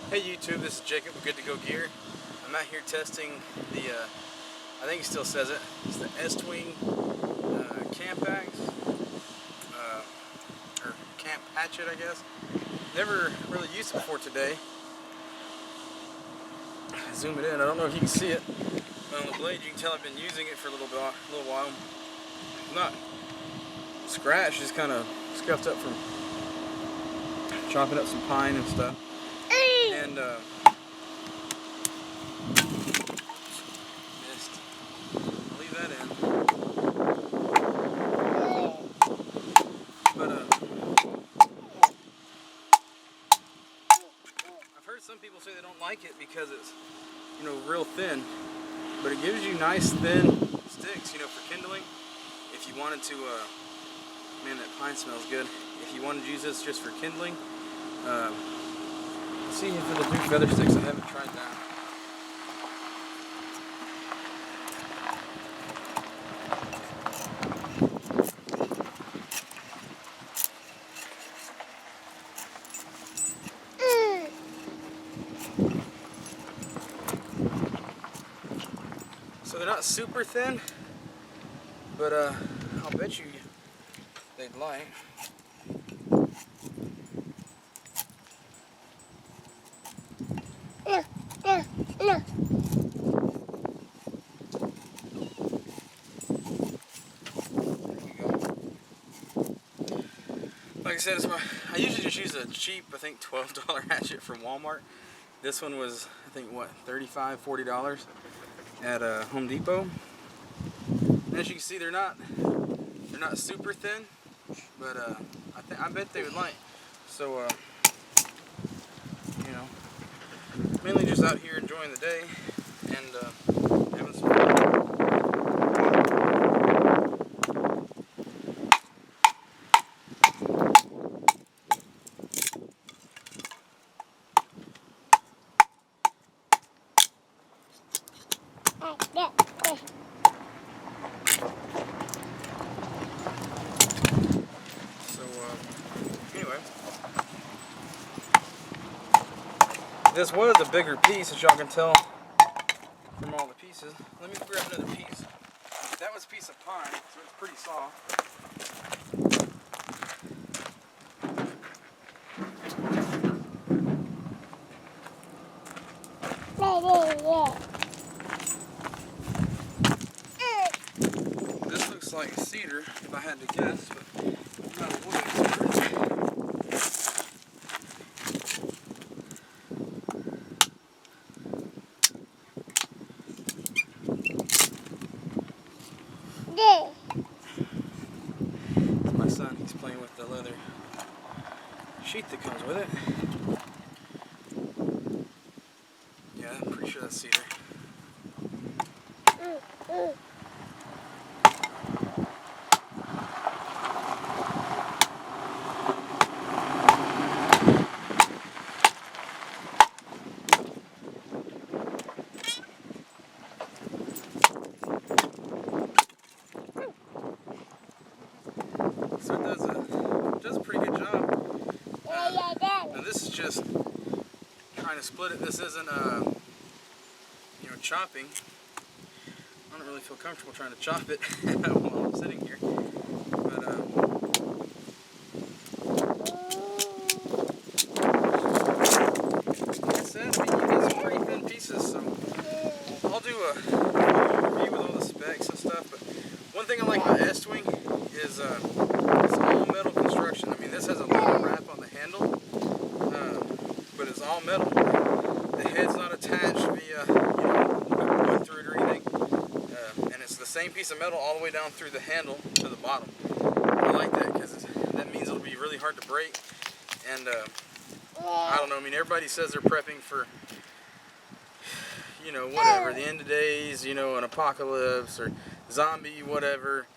Hey YouTube, this is Jacob with Good To Go Gear. I'm out here testing the, I think he still says it, it's the Estwing camp axe, or camp hatchet I guess. Never really used it before today. Zoom it in, I don't know if you can see it, but on the blade you can tell I've been using it for a little while. It's not scratched, just kind of scuffed up from chopping up some pine and stuff. And missed. I'll leave that in. But I've heard some people say they don't like it because it's, real thin. But it gives you nice thin sticks, for kindling. If you wanted to, man, that pine smells good. If you wanted to use this just for kindling, see if it'll do feather sticks. I haven't tried that. So they're not super thin, but I'll bet you they'd like. Like I said, I usually just use a cheap, I think $12 hatchet from Walmart. This one was, I think, what, $35, $40 at Home Depot. And as you can see, they're not super thin, but I bet they would like. So, mainly just out here enjoying the day and having some fun. Anyway, this was a bigger piece, as y'all can tell from all the pieces. Let me grab another piece. That was a piece of pine, so it's pretty soft. This looks like cedar, if I had to guess, but not a wood expert. It's my son, he's playing with the leather sheath that comes with it. Yeah, I'm pretty sure that's cedar. So it does a pretty good job. Now this is just trying to split it. This isn't chopping. I don't really feel comfortable trying to chop it while I'm sitting here. But like I said, you get some pretty thin pieces, so I'll do a review with all the specs and stuff. But one thing I like about Estwing is it's all metal construction. I mean, this has a little wrap on the handle, but it's all metal. The head's not attached via, wood through it or anything. And it's the same piece of metal all the way down through the handle to the bottom. I like that because that means it'll be really hard to break. And I don't know, I mean, everybody says they're prepping for, whatever, the end of days, an apocalypse or zombie, whatever,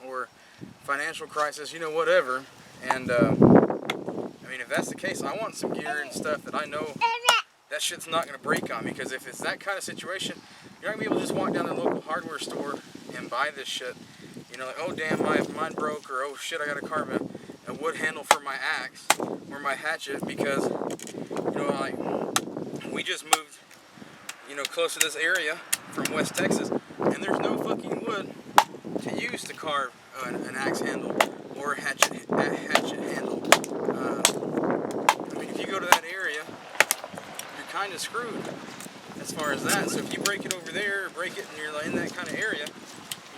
or financial crisis, whatever. And I mean, if that's the case, I want some gear and stuff that I know that shit's not going to break on me. Because if it's that kind of situation, you're not going to be able to just walk down to the local hardware store and buy this shit. Like, oh damn, mine broke, or oh shit, I got to carve a wood handle for my axe or my hatchet, because, you know, like, we just moved, you know, close to this area from West Texas, and there's no fucking wood to use to carve an axe handle or a hatchet handle. I mean, if you go to that area, you're kind of screwed as far as that. So if you break it over there, or break it and you're in that kind of area,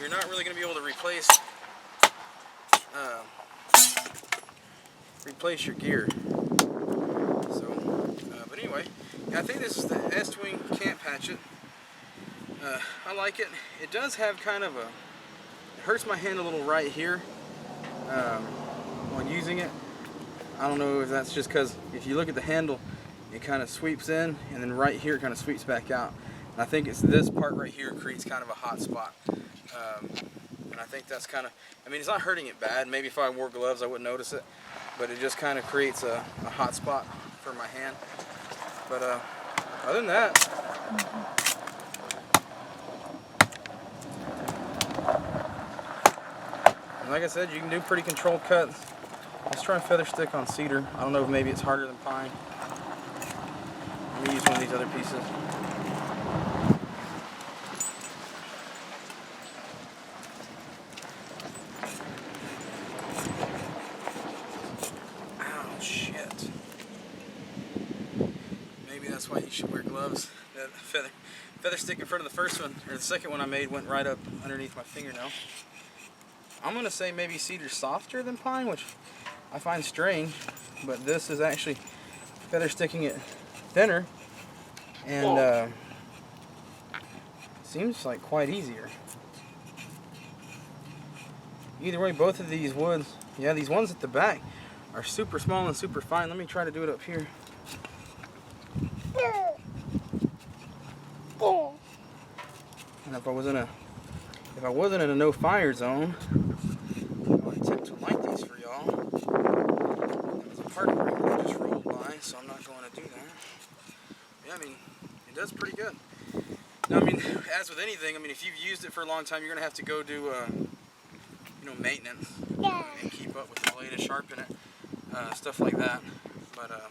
you're not really going to be able to replace your gear. So, but anyway, yeah, I think this is the Estwing camp hatchet. I like it. It does have kind of a, it hurts my hand a little right here when using it. I don't know if that's just because if you look at the handle, it kind of sweeps in, and then right here it kind of sweeps back out. And I think it's this part right here creates kind of a hot spot. And I think that's kind of, I mean, it's not hurting it bad. Maybe if I wore gloves I wouldn't notice it, but it just kind of creates a hot spot for my hand. But other than that, like I said, you can do pretty controlled cuts. Let's try feather stick on cedar. I don't know if maybe it's harder than pine. Let me use one of these other pieces. Oh shit. Maybe that's why you should wear gloves. That feather stick in front of the first one, or the second one I made, went right up underneath my fingernail. I'm going to say maybe cedar's softer than pine, which I find strange, but this is actually feather sticking it thinner, and seems like quite easier. Either way, both of these woods, yeah, these ones at the back are super small and super fine. Let me try to do it up here. And if I wasn't in a no fire zone, I would attempt to light these for y'all. There was a park ring that just rolled by, so I'm not going to do that. Yeah, I mean, it does pretty good. Now, I mean, as with anything, I mean, if you've used it for a long time, you're going to have to go do, you know, maintenance and keep up with the blade and sharpen it, stuff like that. But,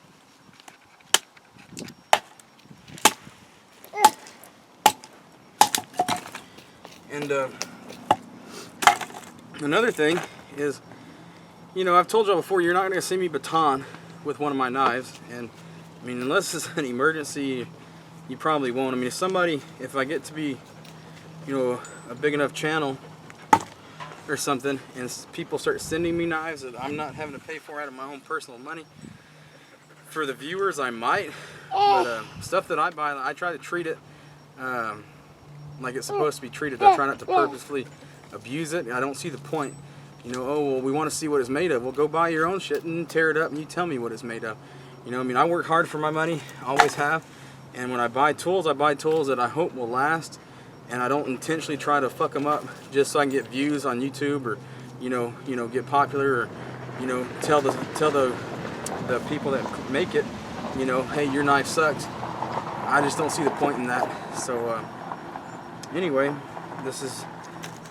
and another thing is, you know, I've told y'all before, you're not going to see me baton with one of my knives, and I mean, unless it's an emergency, you probably won't. I mean, if I get to be, you know, a big enough channel or something, and people start sending me knives that I'm not having to pay for out of my own personal money, for the viewers I might, but stuff that I buy, I try to treat it like it's supposed to be treated. I try not to purposefully abuse it. I don't see the point. You know, oh, well, we want to see what it's made of. Well, go buy your own shit and tear it up and you tell me what it's made of. You know, I mean, I work hard for my money, always have. And when I buy tools that I hope will last. And I don't intentionally try to fuck them up just so I can get views on YouTube, or, you know, get popular, or, you know, tell the people that make it, you know, hey, your knife sucks. I just don't see the point in that. So, anyway, this is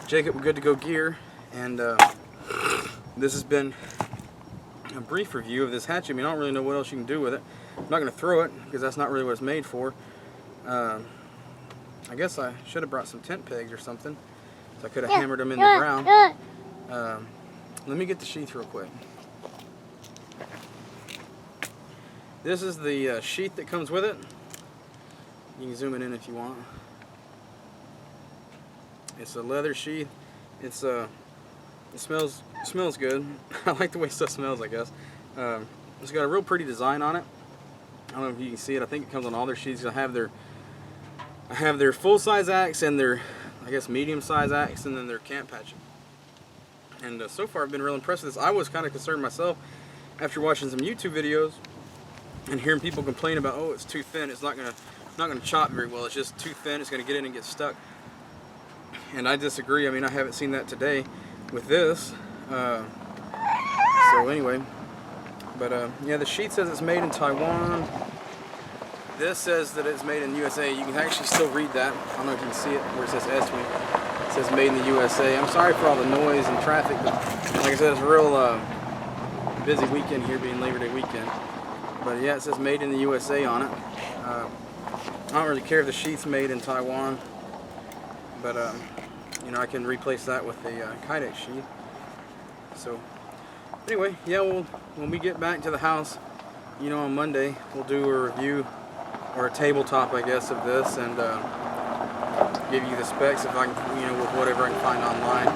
Jacob with Good to Go Gear, and this has been a brief review of this hatchet. I mean, I don't really know what else you can do with it. I'm not going to throw it because that's not really what it's made for. I guess I should have brought some tent pegs or something, so I could have hammered them in the ground. Let me get the sheath real quick. This is the sheath that comes with it. You can zoom it in if you want. It's a leather sheath. It smells good. I like the way stuff smells, I guess. It's got a real pretty design on it. I don't know if you can see it. I think it comes on all their sheaths. I have their full-size axe and their, I guess, medium-size axe, and then their camp hatchet. And so far I've been real impressed with this. I was kind of concerned myself after watching some YouTube videos and hearing people complain about, oh, it's too thin, it's not gonna chop very well, it's just too thin, it's gonna get in and get stuck. And I disagree. I mean, I haven't seen that today with this. So anyway, but yeah, the sheet says it's made in Taiwan. This says that it's made in USA. You can actually still read that. I don't know if you can see it where it says Estwing. It says made in the USA. I'm sorry for all the noise and traffic, but like I said, it's real busy weekend here, being Labor Day weekend. But yeah, it says made in the USA on it. I don't really care if the sheath's made in Taiwan, but you know, I can replace that with a Kydex sheath. So anyway, yeah, when we get back to the house, you know, on Monday, we'll do a review, or a tabletop, I guess, of this, and give you the specs if I can, you know, with whatever I can find online,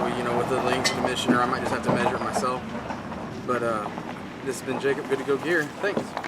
or, you know, with the links to the mission, or I might just have to measure it myself. But this has been Jacob, Good to Go Gear. Thanks.